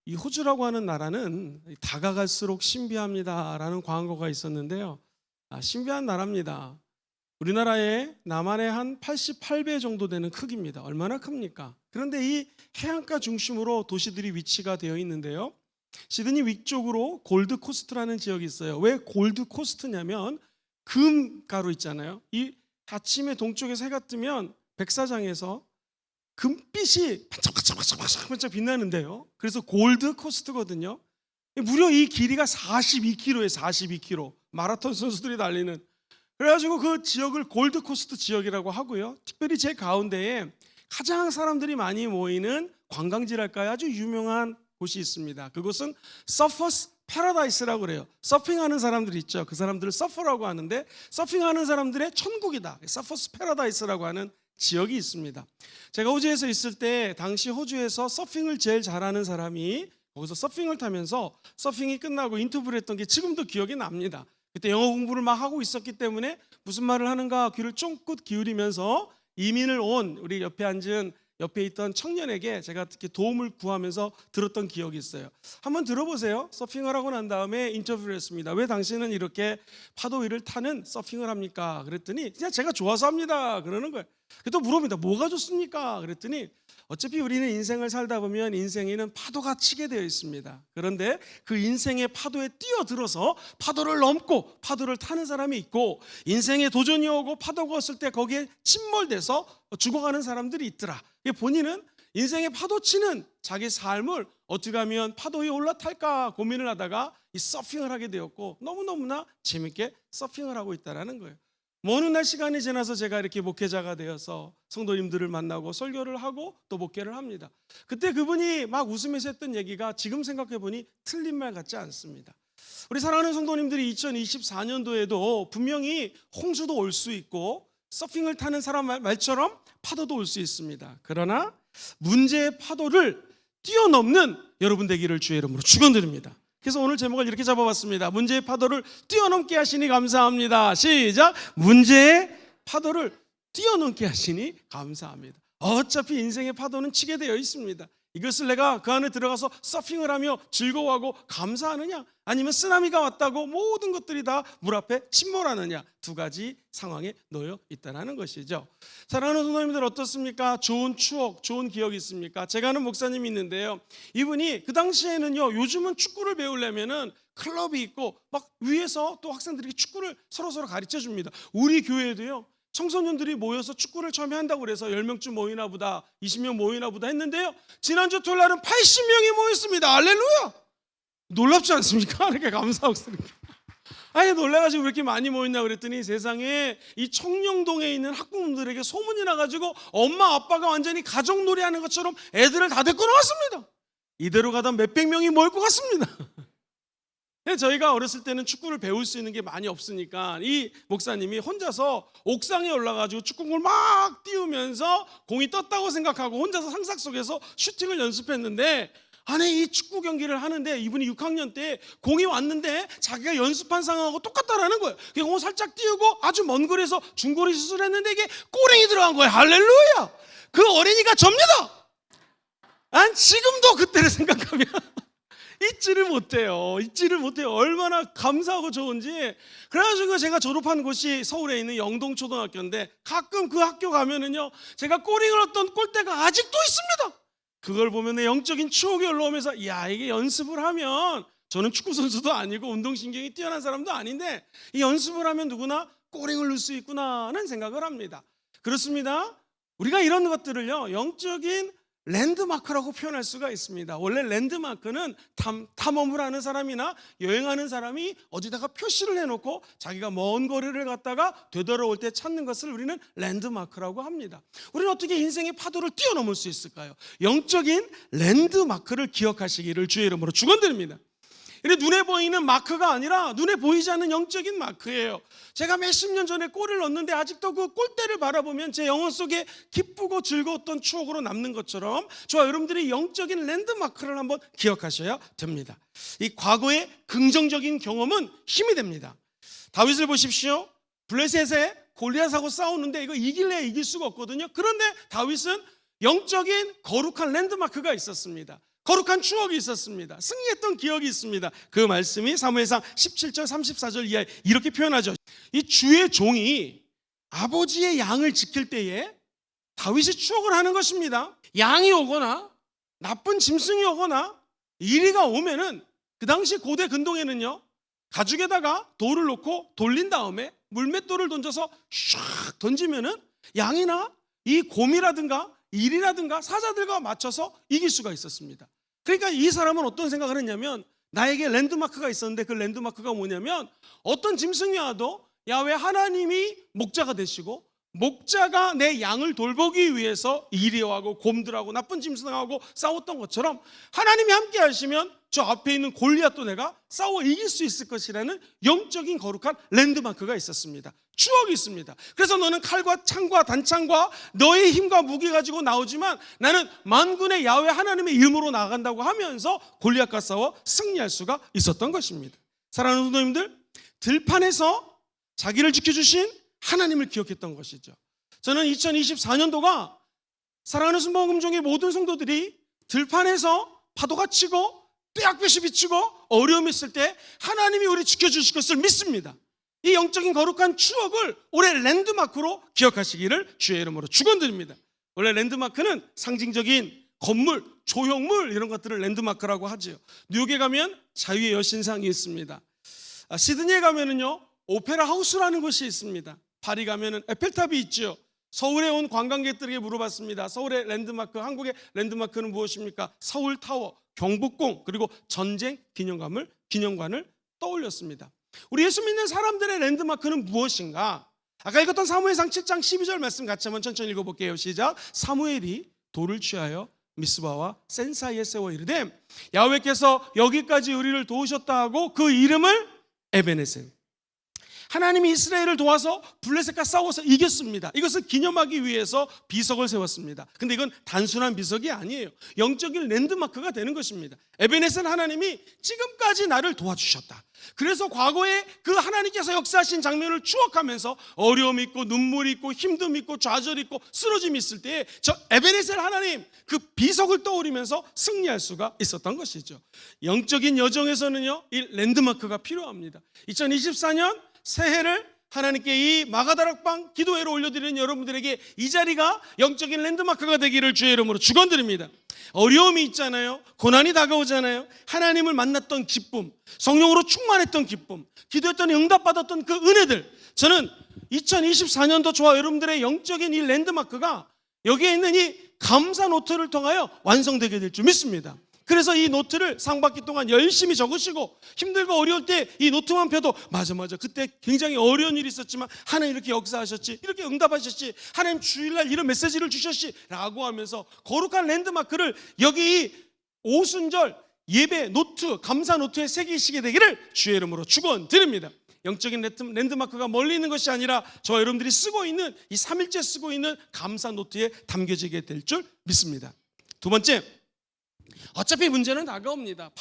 이 호주라고 하는 나라는 다가갈수록 신비합니다라는 광고가 있었는데요. 신비한 나라입니다. 우리나라의 남한의 한 88배 정도 되는 크기입니다. 얼마나 큽니까? 그런데 이 해안가 중심으로 도시들이 위치가 되어 있는데요. 시드니 위쪽으로 골드코스트라는 지역이 있어요. 왜 골드코스트냐면 금가루 있잖아요. 이 아침에 동쪽에서 해가 뜨면 백사장에서 금빛이 반짝반짝 빛나는데요. 그래서 골드코스트거든요. 무려 이 길이가 42km예요. 42km. 마라톤 선수들이 달리는. 그래가지고 그 지역을 골드코스트 지역이라고 하고요. 특별히 제 가운데에 가장 사람들이 많이 모이는 관광지랄까요? 아주 유명한 곳이 있습니다. 그곳은 서퍼스 패러다이스라고 그래요. 서핑하는 사람들이 있죠. 그 사람들을 서퍼라고 하는데 서핑하는 사람들의 천국이다. 서퍼스 패러다이스라고 하는 지역이 있습니다. 제가 호주에서 있을 때 당시 호주에서 서핑을 제일 잘하는 사람이 거기서 서핑을 타면서 서핑이 끝나고 인터뷰를 했던 게 지금도 기억이 납니다. 그때 영어 공부를 막 하고 있었기 때문에 무슨 말을 하는가 귀를 쫑긋 기울이면서 이민을 온 우리 옆에 있던 청년에게 제가 특히 도움을 구하면서 들었던 기억이 있어요. 한번 들어보세요. 서핑을 하고 난 다음에 인터뷰를 했습니다. 왜 당신은 이렇게 파도 위를 타는 서핑을 합니까? 그랬더니 그냥 제가 좋아서 합니다. 그러는 거예요. 또 물어봅니다. 뭐가 좋습니까? 그랬더니 어차피 우리는 인생을 살다 보면 인생에는 파도가 치게 되어 있습니다. 그런데 그 인생의 파도에 뛰어들어서 파도를 넘고 파도를 타는 사람이 있고, 인생에 도전이 오고 파도가 왔을 때 거기에 침몰돼서 죽어가는 사람들이 있더라. 본인은 인생의 파도 치는 자기 삶을 어떻게 하면 파도 위에 올라탈까 고민을 하다가 이 서핑을 하게 되었고, 너무너무나 재밌게 서핑을 하고 있다는 거예요. 어느 날 시간이 지나서 제가 이렇게 목회자가 되어서 성도님들을 만나고 설교를 하고 또 목회를 합니다. 그때 그분이 막 웃으면서 했던 얘기가 지금 생각해보니 틀린 말 같지 않습니다. 우리 사랑하는 성도님들이 2024년도에도 분명히 홍수도 올 수 있고 서핑을 타는 사람 말처럼 파도도 올 수 있습니다. 그러나 문제의 파도를 뛰어넘는 여러분 되기를 주의 이름으로 축원드립니다. 그래서 오늘 제목을 이렇게 잡아봤습니다. 문제의 파도를 뛰어넘게 하시니 감사합니다. 시작. 문제의 파도를 뛰어넘게 하시니 감사합니다. 어차피 인생의 파도는 치게 되어 있습니다. 이것을 내가 그 안에 들어가서 서핑을 하며 즐거워하고 감사하느냐, 아니면 쓰나미가 왔다고 모든 것들이 다 물 앞에 침몰하느냐, 두 가지 상황에 놓여 있다는 것이죠. 사랑하는 성도님들 어떻습니까? 좋은 추억, 좋은 기억이 있습니까? 제가 아는 목사님이 있는데요. 이분이 그 당시에는요, 요즘은 축구를 배우려면은 클럽이 있고 막 위에서 또 학생들이 축구를 서로 가르쳐 줍니다. 우리 교회에도요, 청소년들이 모여서 축구를 처음에 한다고 그래서 10명쯤 모이나 보다, 20명 모이나 보다 했는데요, 지난주 토요일 날은 80명이 모였습니다. 할렐루야! 놀랍지 않습니까? 이렇게 감사하고 아니 놀라가지고 왜 이렇게 많이 모였나 그랬더니 세상에 이 청룡동에 있는 학부모들에게 소문이 나가지고 엄마 아빠가 완전히 가족놀이 하는 것처럼 애들을 다 데리고 나왔습니다. 이대로 가다 몇백 명이 모일 것 같습니다. 저희가 어렸을 때는 축구를 배울 수 있는 게 많이 없으니까 이 목사님이 혼자서 옥상에 올라가지고 축구공을 막 띄우면서 공이 떴다고 생각하고 혼자서 상상 속에서 슈팅을 연습했는데, 안에 이 축구 경기를 하는데 이분이 6학년 때 공이 왔는데 자기가 연습한 상황하고 똑같다라는 거예요. 그 공을 살짝 띄우고 아주 먼 거리에서 중거리 슛을 했는데 이게 꼬랭이 들어간 거예요. 할렐루야! 그 어린이가 접니다. 난 지금도 그때를 생각하면 잊지를 못해요. 얼마나 감사하고 좋은지. 그래가지고 제가 졸업한 곳이 서울에 있는 영동초등학교인데 가끔 그 학교 가면은요, 제가 꼬링을 넣었던 골대가 아직도 있습니다. 그걸 보면 내 영적인 추억이 올라오면서, 야, 이게 연습을 하면, 저는 축구 선수도 아니고 운동신경이 뛰어난 사람도 아닌데 이 연습을 하면 누구나 꼬링을 넣을 수 있구나는 생각을 합니다. 그렇습니다. 우리가 이런 것들을요, 영적인 랜드마크라고 표현할 수가 있습니다. 원래 랜드마크는 탐험을 하는 사람이나 여행하는 사람이 어디다가 표시를 해놓고 자기가 먼 거리를 갔다가 되돌아올 때 찾는 것을 우리는 랜드마크라고 합니다. 우리는 어떻게 인생의 파도를 뛰어넘을 수 있을까요? 영적인 랜드마크를 기억하시기를 주의 이름으로 축원드립니다. 눈에 보이는 마크가 아니라 눈에 보이지 않는 영적인 마크예요. 제가 몇십 년 전에 골을 넣었는데 아직도 그 골대를 바라보면 제 영혼 속에 기쁘고 즐거웠던 추억으로 남는 것처럼, 저와 여러분들이 영적인 랜드마크를 한번 기억하셔야 됩니다. 이 과거의 긍정적인 경험은 힘이 됩니다. 다윗을 보십시오. 블레셋에 골리앗하고 싸우는데 이거 이길래야 이길 수가 없거든요. 그런데 다윗은 영적인 거룩한 랜드마크가 있었습니다. 거룩한 추억이 있었습니다. 승리했던 기억이 있습니다. 그 말씀이 사무엘상 17절 34절 이하에 이렇게 표현하죠. 이 주의 종이 아버지의 양을 지킬 때에 다윗이 추억을 하는 것입니다. 양이 오거나 나쁜 짐승이 오거나 이리가 오면은 그 당시 고대 근동에는요, 가죽에다가 돌을 놓고 돌린 다음에 물맷돌을 던져서 샥 던지면은 양이나 이 곰이라든가 일이라든가 사자들과 맞춰서 이길 수가 있었습니다. 그러니까 이 사람은 어떤 생각을 했냐면, 나에게 랜드마크가 있었는데 그 랜드마크가 뭐냐면, 어떤 짐승이 와도 야훼 하나님이 목자가 되시고 목자가 내 양을 돌보기 위해서 이리하고 곰들하고 나쁜 짐승하고 싸웠던 것처럼 하나님이 함께 하시면 저 앞에 있는 골리앗도 내가 싸워 이길 수 있을 것이라는 영적인 거룩한 랜드마크가 있었습니다. 추억이 있습니다. 그래서 너는 칼과 창과 단창과 너의 힘과 무기 가지고 나오지만 나는 만군의 야훼 하나님의 이름으로 나간다고 하면서 골리앗과 싸워 승리할 수가 있었던 것입니다. 사랑하는 성도님들, 들판에서 자기를 지켜주신 하나님을 기억했던 것이죠. 저는 2024년도가 사랑하는 순복음종의 모든 성도들이 들판에서 파도가 치고 떼약볕이 비치고 어려움이 있을 때 하나님이 우리 지켜주실 것을 믿습니다. 이 영적인 거룩한 추억을 올해 랜드마크로 기억하시기를 주의 이름으로 축원드립니다. 원래 랜드마크는 상징적인 건물, 조형물 이런 것들을 랜드마크라고 하죠. 뉴욕에 가면 자유의 여신상이 있습니다. 시드니에 가면은요, 오페라 하우스라는 곳이 있습니다. 파리 가면은 에펠탑이 있죠. 서울에 온 관광객들에게 물어봤습니다. 서울의 랜드마크, 한국의 랜드마크는 무엇입니까? 서울타워, 경복궁, 그리고 전쟁 기념관을 떠올렸습니다. 우리 예수 믿는 사람들의 랜드마크는 무엇인가? 아까 읽었던 사무엘상 7장 12절 말씀 같이 한번 천천히 읽어볼게요. 시작. 사무엘이 돌을 취하여 미스바와 센 사이에 세워 이르되 야훼께서 여기까지 우리를 도우셨다 하고 그 이름을 에베네셀, 하나님이 이스라엘을 도와서 블레셋과 싸워서 이겼습니다. 이것을 기념하기 위해서 비석을 세웠습니다. 근데 이건 단순한 비석이 아니에요. 영적인 랜드마크가 되는 것입니다. 에베네셀, 하나님이 지금까지 나를 도와주셨다. 그래서 과거에 그 하나님께서 역사하신 장면을 추억하면서 어려움이 있고 눈물이 있고 힘듦이 있고 좌절이 있고 쓰러짐이 있을 때 저 에베네셀 하나님 그 비석을 떠올리면서 승리할 수가 있었던 것이죠. 영적인 여정에서는요, 이 랜드마크가 필요합니다. 2024년 새해를 하나님께 이 마가다락방 기도회로 올려드리는 여러분들에게 이 자리가 영적인 랜드마크가 되기를 주의 이름으로 축원드립니다. 어려움이 있잖아요. 고난이 다가오잖아요. 하나님을 만났던 기쁨, 성령으로 충만했던 기쁨, 기도했더니 응답받았던 그 은혜들, 저는 2024년도 저와 여러분들의 영적인 이 랜드마크가 여기에 있는 이 감사 노트를 통하여 완성되게 될 줄 믿습니다. 그래서 이 노트를 상반기 동안 열심히 적으시고 힘들고 어려울 때 이 노트만 펴도 맞아 그때 굉장히 어려운 일이 있었지만 하나님 이렇게 역사하셨지, 이렇게 응답하셨지, 하나님 주일날 이런 메시지를 주셨지 라고 하면서 거룩한 랜드마크를 여기 이 오순절 예배 노트, 감사 노트에 새기시게 되기를 주의 이름으로 축원드립니다. 영적인 랜드마크가 멀리 있는 것이 아니라 저와 여러분들이 쓰고 있는 이 3일째 쓰고 있는 감사 노트에 담겨지게 될 줄 믿습니다. 두 번째, 어차피 문제는 다가옵니다.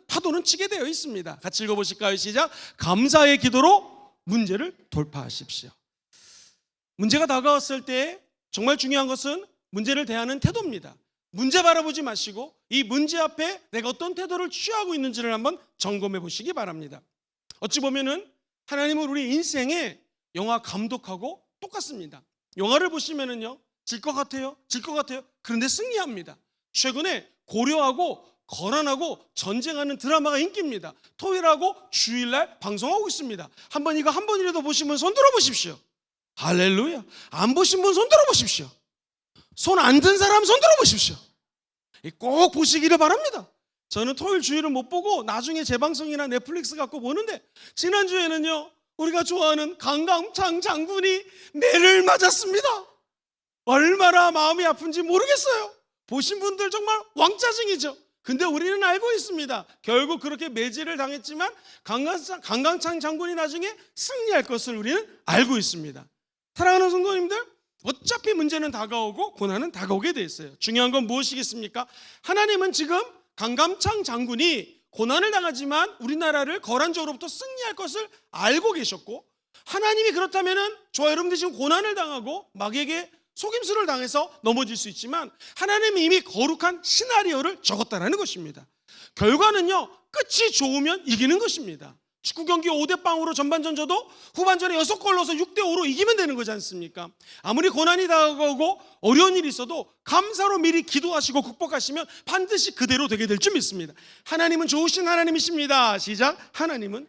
파도는 치게 되어 있습니다. 같이 읽어보실까요? 시작. 감사의 기도로 문제를 돌파하십시오. 문제가 다가왔을 때 정말 중요한 것은 문제를 대하는 태도입니다. 문제 바라보지 마시고 이 문제 앞에 내가 어떤 태도를 취하고 있는지를 한번 점검해 보시기 바랍니다. 어찌 보면은 하나님은 우리 인생에 영화 감독하고 똑같습니다. 영화를 보시면은요, 질 것 같아요. 그런데 승리합니다. 최근에 고려하고 거란하고 전쟁하는 드라마가 인기입니다. 토요일하고 주일날 방송하고 있습니다. 한번 이거 한 번이라도 보시면 손 들어보십시오. 할렐루야. 안 보신 분 손 들어보십시오. 손 안 든 사람 손 들어보십시오. 꼭 보시기를 바랍니다. 저는 토요일 주일은 못 보고 나중에 재방송이나 넷플릭스 갖고 보는데, 지난주에는요 우리가 좋아하는 강강창 장군이 매를 맞았습니다. 얼마나 마음이 아픈지 모르겠어요. 보신 분들 정말 왕짜증이죠. 근데 우리는 알고 있습니다. 결국 그렇게 매질을 당했지만 강강창 장군이 나중에 승리할 것을 우리는 알고 있습니다. 사랑하는 성도님들, 어차피 문제는 다가오고 고난은 다가오게 돼 있어요. 중요한 건 무엇이겠습니까? 하나님은 지금 강강창 장군이 고난을 당하지만 우리나라를 거란적으로부터 승리할 것을 알고 계셨고, 하나님이 그렇다면은 저와 여러분들이 지금 고난을 당하고 마귀에게 속임수를 당해서 넘어질 수 있지만 하나님이 이미 거룩한 시나리오를 적었다는 것입니다. 결과는요, 끝이 좋으면 이기는 것입니다. 축구 경기 5대0으로 전반전 져도 후반전에 6골 넣어서 6대5로 이기면 되는 거지 않습니까? 아무리 고난이 다가오고 어려운 일이 있어도 감사로 미리 기도하시고 극복하시면 반드시 그대로 되게 될 줄 믿습니다. 하나님은 좋으신 하나님이십니다. 시작. 하나님은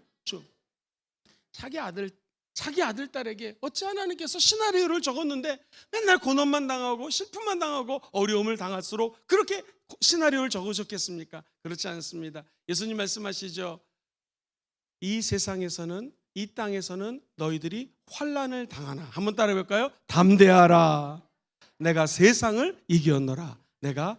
자기 아들 딸에게 어찌 하나님께서 시나리오를 적었는데 맨날 고난만 당하고 슬픔만 당하고 어려움을 당할수록 그렇게 시나리오를 적으셨겠습니까? 그렇지 않습니다. 예수님 말씀하시죠. 이 세상에서는, 이 땅에서는 너희들이 환난을 당하나. 한번 따라해 볼까요? 담대하라. 내가 세상을 이겼노라. 내가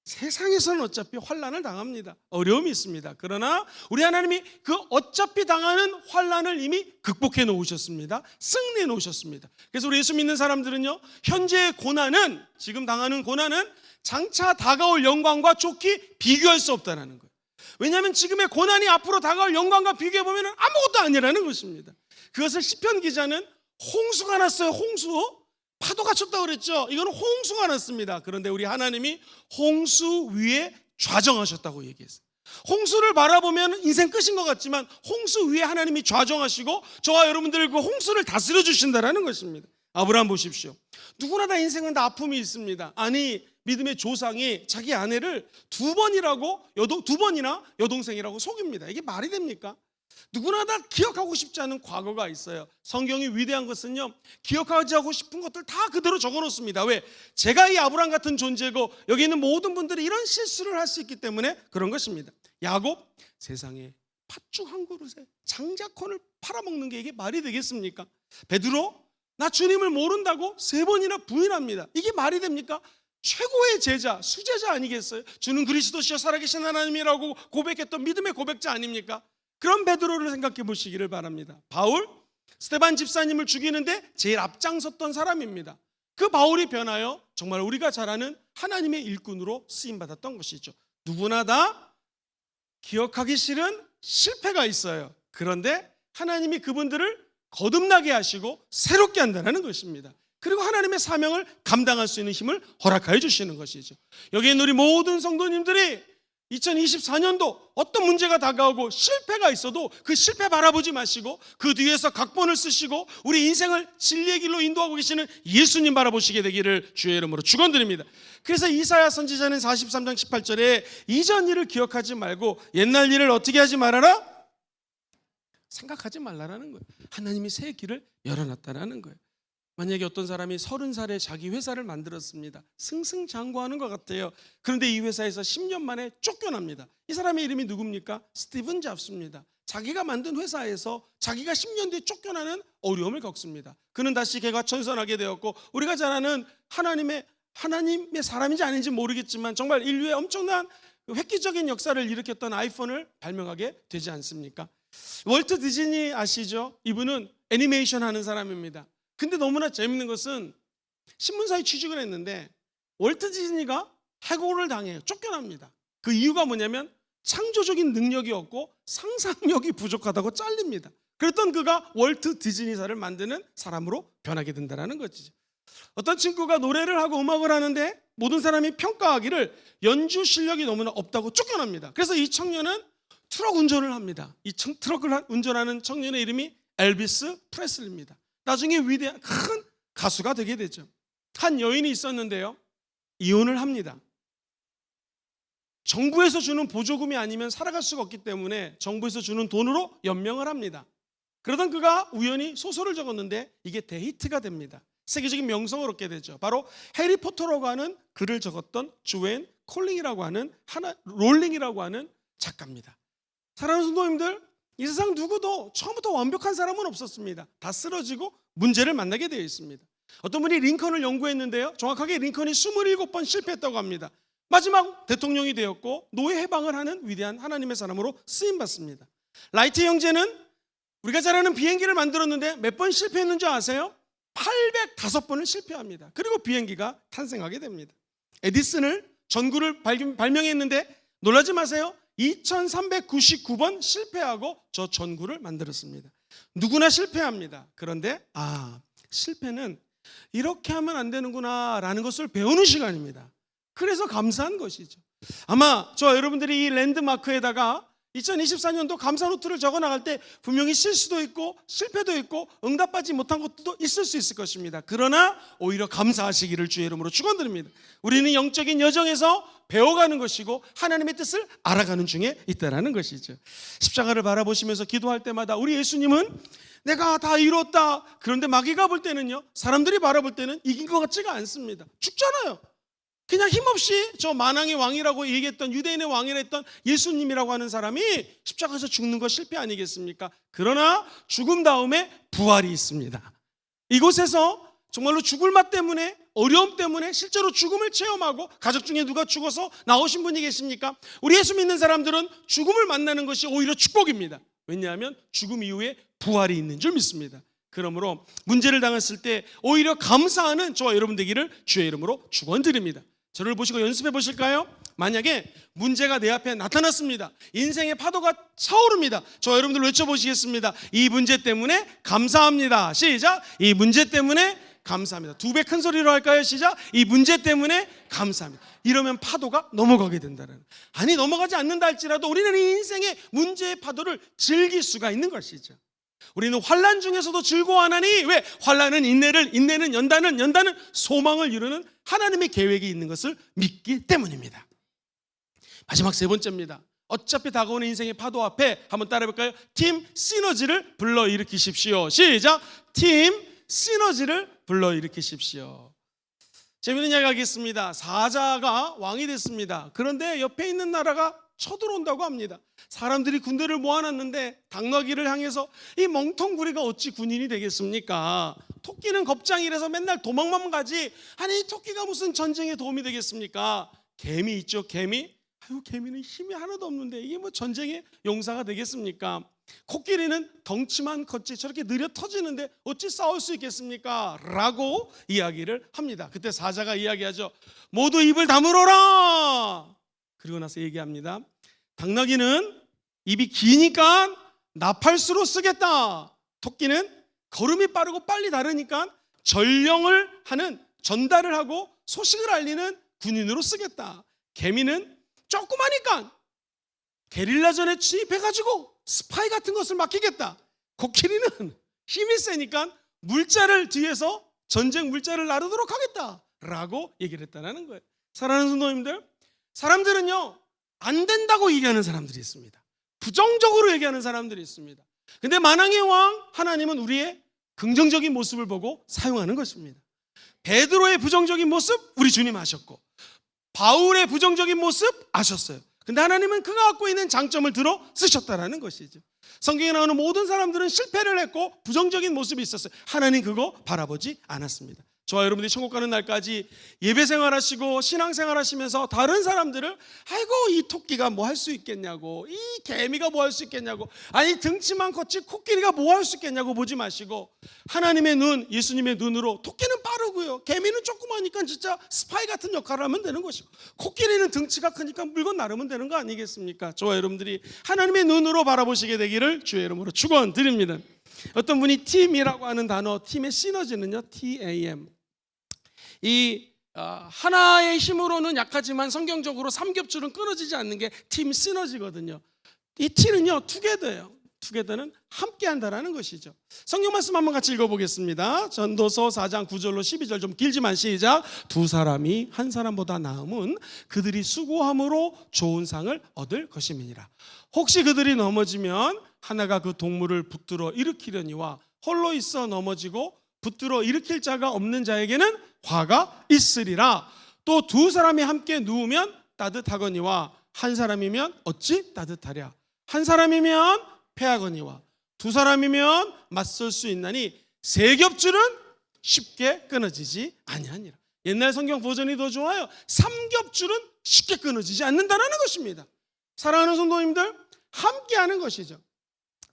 세상에서는 어차피 환난을 당합니다. 어려움이 있습니다. 그러나 우리 하나님이 그 어차피 당하는 환난을 이미 극복해 놓으셨습니다. 승리해 놓으셨습니다. 그래서 우리 예수 믿는 사람들은요, 현재의 고난은, 지금 당하는 고난은 장차 다가올 영광과 좋게 비교할 수 없다는 거예요. 왜냐하면 지금의 고난이 앞으로 다가올 영광과 비교해보면 아무것도 아니라는 것입니다. 그것을 시편 기자는 홍수가 났어요. 홍수. 파도가 쳤다고 그랬죠. 이거는 홍수가 났습니다. 그런데 우리 하나님이 홍수 위에 좌정하셨다고 얘기했어요. 홍수를 바라보면 인생 끝인 것 같지만 홍수 위에 하나님이 좌정하시고 저와 여러분들을 그 홍수를 다스려 주신다는 것입니다. 아브라함 보십시오. 누구나 다 인생은 다 아픔이 있습니다. 아니, 믿음의 조상이 자기 아내를 두 번이나 여동생이라고 속입니다. 이게 말이 됩니까? 누구나 다 기억하고 싶지 않은 과거가 있어요. 성경이 위대한 것은요, 기억하지 하고 싶은 것들 다 그대로 적어놓습니다. 왜? 제가 이 아브라함 같은 존재고 여기 있는 모든 분들이 이런 실수를 할 수 있기 때문에 그런 것입니다. 야곱, 세상에 팥죽 한 그릇에 장자권을 팔아먹는 게 이게 말이 되겠습니까? 베드로, 나 주님을 모른다고 3번이나 부인합니다. 이게 말이 됩니까? 최고의 제자, 수제자 아니겠어요? 주는 그리스도시여 살아계신 하나님이라고 고백했던 믿음의 고백자 아닙니까? 그런 베드로를 생각해 보시기를 바랍니다. 바울, 스데반 집사님을 죽이는데 제일 앞장섰던 사람입니다. 그 바울이 변하여 정말 우리가 잘 아는 하나님의 일꾼으로 쓰임받았던 것이죠. 누구나 다 기억하기 싫은 실패가 있어요. 그런데 하나님이 그분들을 거듭나게 하시고 새롭게 한다는 것입니다. 그리고 하나님의 사명을 감당할 수 있는 힘을 허락하여 주시는 것이죠. 여기 있는 우리 모든 성도님들이 2024년도 어떤 문제가 다가오고 실패가 있어도 그 실패 바라보지 마시고 그 뒤에서 각본을 쓰시고 우리 인생을 진리의 길로 인도하고 계시는 예수님 바라보시게 되기를 주의 이름으로 축원드립니다. 그래서 이사야 선지자는 43장 18절에 이전 일을 기억하지 말고 옛날 일을 어떻게 하지 말아라? 생각하지 말라라는 거예요. 하나님이 새 길을 열어놨다라는 거예요. 만약에 어떤 사람이 30살에 자기 회사를 만들었습니다. 승승장구하는 것 같아요. 그런데 이 회사에서 10년 만에 쫓겨납니다. 이 사람의 이름이 누굽니까? 스티븐 잡스입니다. 자기가 만든 회사에서 자기가 10년 뒤에 쫓겨나는 어려움을 겪습니다. 그는 다시 개과천선하게 되었고 우리가 잘 아는 하나님의 사람인지 아닌지 모르겠지만 정말 인류의 엄청난 획기적인 역사를 일으켰던 아이폰을 발명하게 되지 않습니까? 월트 디즈니 아시죠? 이분은 애니메이션 하는 사람입니다. 근데 너무나 재밌는 것은 신문사에 취직을 했는데 월트 디즈니가 해고를 당해요. 쫓겨납니다. 그 이유가 뭐냐면 창조적인 능력이 없고 상상력이 부족하다고 잘립니다. 그랬던 그가 월트 디즈니사를 만드는 사람으로 변하게 된다는 거죠. 어떤 친구가 노래를 하고 음악을 하는데 모든 사람이 평가하기를 연주 실력이 너무나 없다고 쫓겨납니다. 그래서 이 청년은 트럭 운전을 합니다. 이 트럭을 운전하는 청년의 이름이 엘비스 프레슬리입니다. 나중에 위대한 큰 가수가 되게 되죠. 한 여인이 있었는데요, 이혼을 합니다. 정부에서 주는 보조금이 아니면 살아갈 수가 없기 때문에 정부에서 주는 돈으로 연명을 합니다. 그러던 그가 우연히 소설을 적었는데 이게 대히트가 됩니다. 세계적인 명성을 얻게 되죠. 바로 해리포터라고 하는 글을 적었던 조앤 롤링이라고 하는 작가입니다. 사랑하는 성도님들, 이 세상 누구도 처음부터 완벽한 사람은 없었습니다. 다 쓰러지고 문제를 만나게 되어 있습니다. 어떤 분이 링컨을 연구했는데요, 정확하게 링컨이 27번 실패했다고 합니다. 마지막 대통령이 되었고 노예 해방을 하는 위대한 하나님의 사람으로 쓰임받습니다. 라이트 형제는 우리가 잘 아는 비행기를 만들었는데 몇 번 실패했는 줄 아세요? 805번을 실패합니다. 그리고 비행기가 탄생하게 됩니다. 에디슨을 전구를 발명했는데 놀라지 마세요. 2399번 실패하고 저 전구를 만들었습니다. 누구나 실패합니다. 그런데 실패는 이렇게 하면 안 되는구나라는 것을 배우는 시간입니다. 그래서 감사한 것이죠. 아마 저와 여러분들이 이 랜드마크에다가 2024년도 감사 노트를 적어 나갈 때 분명히 실수도 있고 실패도 있고 응답받지 못한 것도 있을 수 있을 것입니다. 그러나 오히려 감사하시기를 주의 이름으로 축원드립니다. 우리는 영적인 여정에서 배워가는 것이고 하나님의 뜻을 알아가는 중에 있다는 것이죠. 십자가를 바라보시면서 기도할 때마다 우리 예수님은 내가 다 이뤘다. 그런데 마귀가 볼 때는요, 사람들이 바라볼 때는 이긴 것 같지가 않습니다. 죽잖아요. 그냥 힘없이 저 만왕의 왕이라고 얘기했던, 유대인의 왕이라 했던 예수님이라고 하는 사람이 십자가에서 죽는 거 실패 아니겠습니까? 그러나 죽음 다음에 부활이 있습니다. 이곳에서 정말로 죽을 맛 때문에, 어려움 때문에 실제로 죽음을 체험하고, 가족 중에 누가 죽어서 나오신 분이 계십니까? 우리 예수 믿는 사람들은 죽음을 만나는 것이 오히려 축복입니다. 왜냐하면 죽음 이후에 부활이 있는 줄 믿습니다. 그러므로 문제를 당했을 때 오히려 감사하는 저와 여러분 되기를 주의 이름으로 축원드립니다. 저를 보시고 연습해 보실까요? 만약에 문제가 내 앞에 나타났습니다. 인생의 파도가 차오릅니다. 저와 여러분들 외쳐보시겠습니다. 이 문제 때문에 감사합니다. 시작. 이 문제 때문에 감사합니다. 2배 큰 소리로 할까요? 시작. 이 문제 때문에 감사합니다. 이러면 파도가 넘어가게 된다는, 아니 넘어가지 않는다 할지라도 우리는 이 인생의 문제의 파도를 즐길 수가 있는 것이죠. 우리는 환난 중에서도 즐거워하나니, 왜? 환난은 인내를, 인내는 연단은, 연단은 소망을 이루는 하나님의 계획이 있는 것을 믿기 때문입니다. 마지막 세 번째입니다. 어차피 다가오는 인생의 파도 앞에 한번 따라해볼까요? 팀 시너지를 불러일으키십시오. 시작. 팀 시너지를 불러일으키십시오. 재미있는 이야기 하겠습니다. 사자가 왕이 됐습니다. 그런데 옆에 있는 나라가 쳐들어온다고 합니다. 사람들이 군대를 모아놨는데 당나귀를 향해서 이 멍텅구리가 어찌 군인이 되겠습니까? 토끼는 겁장이라서 맨날 도망만 가지, 아니 토끼가 무슨 전쟁에 도움이 되겠습니까? 개미 있죠, 개미? 아유, 개미는 힘이 하나도 없는데 이게 뭐 전쟁의 용사가 되겠습니까? 코끼리는 덩치만 컸지 저렇게 느려 터지는데 어찌 싸울 수 있겠습니까? 라고 이야기를 합니다. 그때 사자가 이야기하죠. 모두 입을 다물어라. 그리고 나서 얘기합니다. 당나귀는 입이 기니까 나팔수로 쓰겠다. 토끼는 걸음이 빠르고 빨리 다르니까 전령을 하는, 전달을 하고 소식을 알리는 군인으로 쓰겠다. 개미는 조그마니까 게릴라전에 취입해가지고 스파이 같은 것을 맡기겠다. 코끼리는 힘이 세니까 물자를 뒤에서 전쟁 물자를 나르도록 하겠다 라고 얘기를 했다는 거예요. 사랑하는 성도님들, 사람들은요 안 된다고 얘기하는 사람들이 있습니다. 부정적으로 얘기하는 사람들이 있습니다. 근데 만왕의 왕 하나님은 우리의 긍정적인 모습을 보고 사용하는 것입니다. 베드로의 부정적인 모습 우리 주님 아셨고, 바울의 부정적인 모습 아셨어요. 근데 하나님은 그가 갖고 있는 장점을 들어 쓰셨다라는 것이죠. 성경에 나오는 모든 사람들은 실패를 했고 부정적인 모습이 있었어요. 하나님 그거 바라보지 않았습니다. 저와 여러분들이 천국 가는 날까지 예배 생활하시고 신앙생활 하시면서 다른 사람들을 아이고 이 토끼가 뭐 할 수 있겠냐고, 이 개미가 뭐 할 수 있겠냐고, 아니 등치만 컸지 코끼리가 뭐 할 수 있겠냐고 보지 마시고, 하나님의 눈, 예수님의 눈으로 토끼는 빠르고요, 개미는 조그마니까 진짜 스파이 같은 역할을 하면 되는 것이고, 코끼리는 등치가 크니까 물건 나르면 되는 거 아니겠습니까? 저와 여러분들이 하나님의 눈으로 바라보시게 되기를 주의 이름으로 축원드립니다. 어떤 분이 팀이라고 하는 단어, 팀의 시너지는요 TAM, 이 하나의 힘으로는 약하지만 성경적으로 삼겹줄은 끊어지지 않는 게 팀 시너지거든요. 이 T는요 투게더예요. 투게더는 함께 한다라는 것이죠. 성경 말씀 한번 같이 읽어보겠습니다. 전도서 4장 9절로 12절, 좀 길지만 시작. 두 사람이 한 사람보다 나음은 그들이 수고함으로 좋은 상을 얻을 것임이니라. 혹시 그들이 넘어지면 하나가 그 동물을 붙들어 일으키려니와 홀로 있어 넘어지고 붙들어 일으킬 자가 없는 자에게는 화가 있으리라. 또 두 사람이 함께 누우면 따뜻하거니와 한 사람이면 어찌 따뜻하랴. 한 사람이면 패하거니와 두 사람이면 맞설 수 있나니 세 겹줄은 쉽게 끊어지지 아니하니라. 옛날 성경 버전이 더 좋아요. 3겹줄은 쉽게 끊어지지 않는다는 것입니다. 사랑하는 성도님들, 함께하는 것이죠.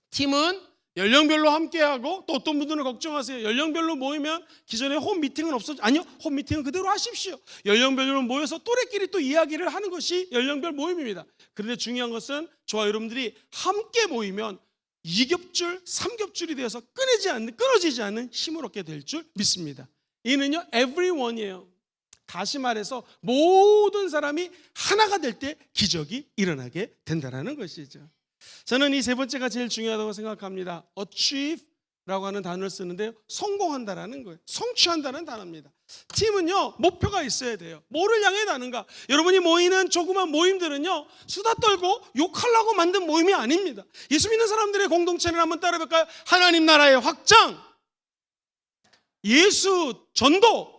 팀은 연령별로 함께하고, 또 어떤 분들은 걱정하세요. 연령별로 모이면 기존에 홈 미팅은 없어져. 아니요, 홈 미팅은 그대로 하십시오. 연령별로 모여서 또래끼리 또 이야기를 하는 것이 연령별 모임입니다. 그런데 중요한 것은 저와 여러분들이 함께 모이면 2겹줄, 3겹줄이 되어서 끊어지지 않는 힘을 얻게 될 줄 믿습니다. 이는요 everyone이에요. 다시 말해서 모든 사람이 하나가 될 때 기적이 일어나게 된다는 것이죠. 저는 이 세 번째가 제일 중요하다고 생각합니다. achieve라고 하는 단어를 쓰는데요, 성공한다라는 거예요. 성취한다는 단어입니다. 팀은요 목표가 있어야 돼요. 뭐를 향해 가는가? 여러분이 모이는 조그만 모임들은요 수다 떨고 욕하려고 만든 모임이 아닙니다. 예수 믿는 사람들의 공동체를 한번 따라볼까요? 하나님 나라의 확장, 예수 전도,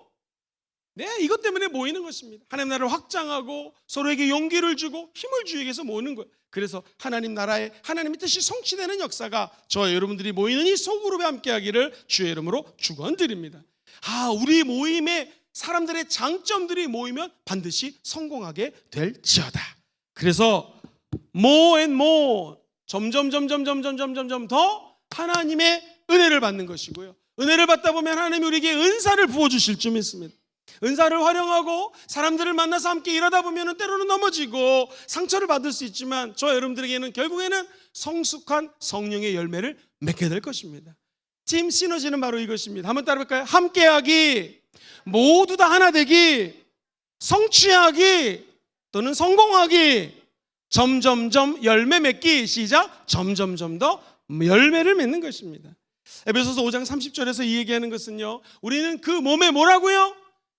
이것 때문에 모이는 것입니다. 하나님 나라를 확장하고 서로에게 용기를 주고 힘을 주기 위해서 모이는 거예요. 그래서 하나님 나라의 하나님의 뜻이 성취되는 역사가 저와 여러분들이 모이는 이 소그룹에 함께하기를 주의 이름으로 축원드립니다. 우리 모임에 사람들의 장점들이 모이면 반드시 성공하게 될지어다. 그래서 more and more, 점점 더 하나님의 은혜를 받는 것이고요, 은혜를 받다 보면 하나님이 우리에게 은사를 부어주실 줄 믿습니다. 은사를 활용하고 사람들을 만나서 함께 일하다 보면 때로는 넘어지고 상처를 받을 수 있지만 저와 여러분들에게는 결국에는 성숙한 성령의 열매를 맺게 될 것입니다. 팀 시너지는 바로 이것입니다. 한번 따라볼까요? 함께하기, 모두 다 하나 되기, 성취하기 또는 성공하기, 점점점 열매 맺기. 시작. 점점점 더 열매를 맺는 것입니다. 에베소서 5장 30절에서 이 얘기하는 것은요, 우리는 그 몸에 뭐라고요?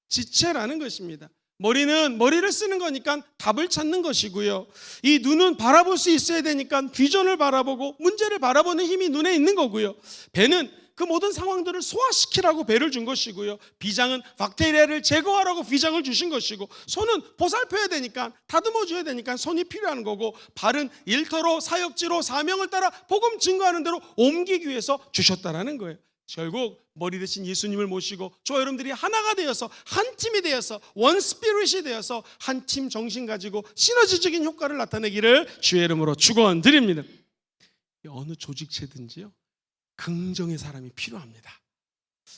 지체라는 것입니다. 머리는 머리를 쓰는 거니까 답을 찾는 것이고요, 이 눈은 바라볼 수 있어야 되니까 비전을 바라보고 문제를 바라보는 힘이 눈에 있는 거고요, 배는 그 모든 상황들을 소화시키라고 배를 준 것이고요, 비장은 박테리아를 제거하라고 비장을 주신 것이고, 손은 보살펴야 되니까 다듬어 줘야 되니까 손이 필요한 거고, 발은 일터로 사역지로 사명을 따라 복음 증거하는 대로 옮기기 위해서 주셨다라는 거예요. 결국 머리 대신 예수님을 모시고 저와 여러분들이 하나가 되어서 한 팀이 되어서 원 스피릿이 되어서 한 팀 정신 가지고 시너지적인 효과를 나타내기를 주의 이름으로 축원드립니다. 어느 조직체든지요 긍정의 사람이 필요합니다.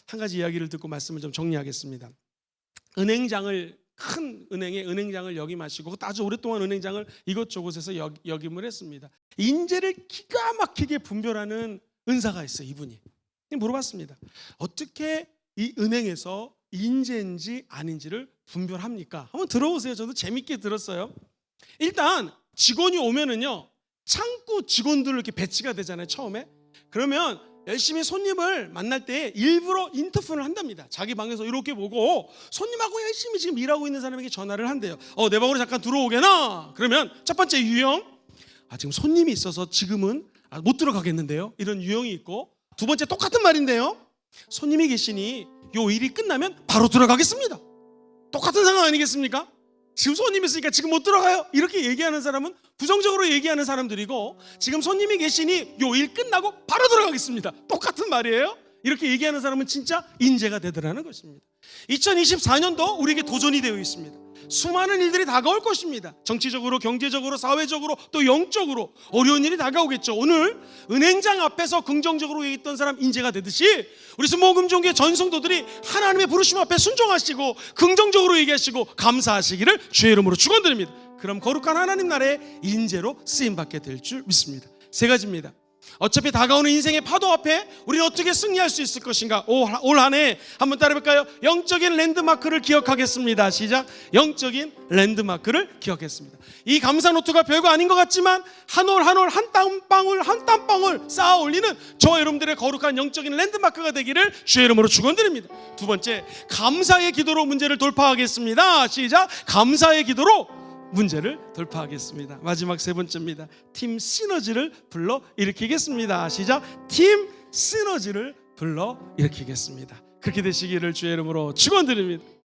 한 가지 이야기를 듣고 말씀을 좀 정리하겠습니다. 큰 은행의 은행장을 역임하시고 아주 오랫동안 은행장을 이곳저곳에서 역임을 했습니다. 인재를 기가 막히게 분별하는 은사가 있어요. 이분이 물어봤습니다. 어떻게 이 은행에서 인재인지 아닌지를 분별합니까? 한번 들어보세요. 저도 재밌게 들었어요. 일단 직원이 오면은요 창구 직원들로 이렇게 배치가 되잖아요. 처음에 그러면 열심히 손님을 만날 때 일부러 인터폰을 한답니다. 자기 방에서 이렇게 보고 손님하고 열심히 지금 일하고 있는 사람에게 전화를 한대요. 내 방으로 잠깐 들어오게나. 그러면 첫 번째 유형, 지금 손님이 있어서 지금은 못 들어가겠는데요, 이런 유형이 있고, 두 번째 똑같은 말인데요, 손님이 계시니 요 일이 끝나면 바로 들어가겠습니다. 똑같은 상황 아니겠습니까? 지금 손님이 있으니까 지금 못 들어가요, 이렇게 얘기하는 사람은 부정적으로 얘기하는 사람들이고, 지금 손님이 계시니 요 일 끝나고 바로 들어가겠습니다, 똑같은 말이에요. 이렇게 얘기하는 사람은 진짜 인재가 되더라는 것입니다. 2024년도 우리에게 도전이 되어 있습니다. 수많은 일들이 다가올 것입니다. 정치적으로, 경제적으로, 사회적으로, 또 영적으로 어려운 일이 다가오겠죠. 오늘 은행장 앞에서 긍정적으로 얘기했던 사람 인재가 되듯이 우리 순복음종교의 전성도들이 하나님의 부르심 앞에 순종하시고 긍정적으로 얘기하시고 감사하시기를 주의 이름으로 축원드립니다. 그럼 거룩한 하나님 나라의 인재로 쓰임받게 될 줄 믿습니다. 세 가지입니다. 어차피 다가오는 인생의 파도 앞에 우리는 어떻게 승리할 수 있을 것인가? 올 한 해 한번 따라해볼까요? 영적인 랜드마크를 기억하겠습니다. 시작. 영적인 랜드마크를 기억했습니다. 이 감사 노트가 별거 아닌 것 같지만 한 올 한 올 한 땀방울 쌓아 올리는 저와 여러분들의 거룩한 영적인 랜드마크가 되기를 주의 이름으로 축원드립니다. 두 번째, 감사의 기도로 문제를 돌파하겠습니다. 시작. 감사의 기도로 문제를 돌파하겠습니다. 마지막 세 번째입니다. 팀 시너지를 불러 일으키겠습니다. 시작. 팀 시너지를 불러 일으키겠습니다. 그렇게 되시기를 주의 이름으로 축원드립니다.